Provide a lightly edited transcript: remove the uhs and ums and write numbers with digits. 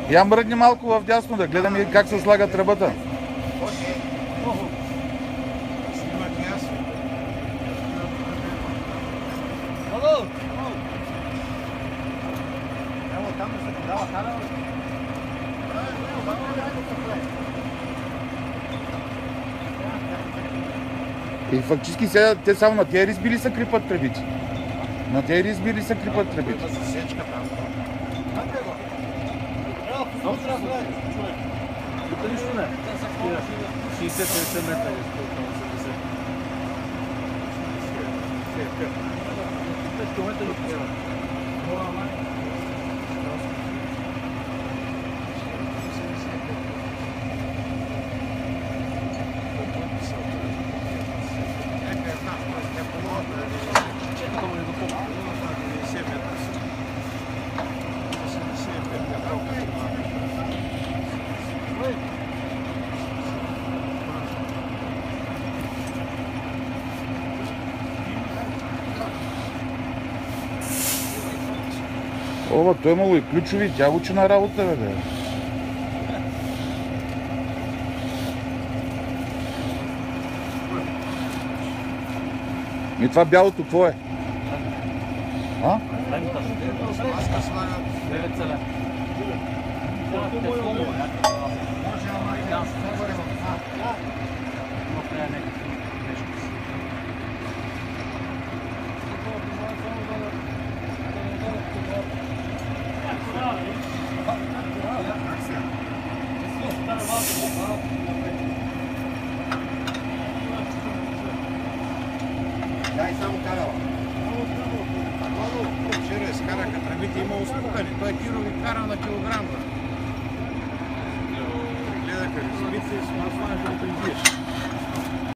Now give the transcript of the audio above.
Я мръдни малко в дясно, да гледам как се слага тръбата. И фактически сега те само на тези ризби ли са крипат тръбите? На тези ризби ли са крипат тръбите? Нищо не. 60-70 метра е 5 км до това. Ова, той имало и ключови, тя учи на работа, бе. И това бялото твое? А? Маска слагат 9 целя. Дай само карала. Вчера изкараха тръбите, има успукани. Той тирови кара на килограм.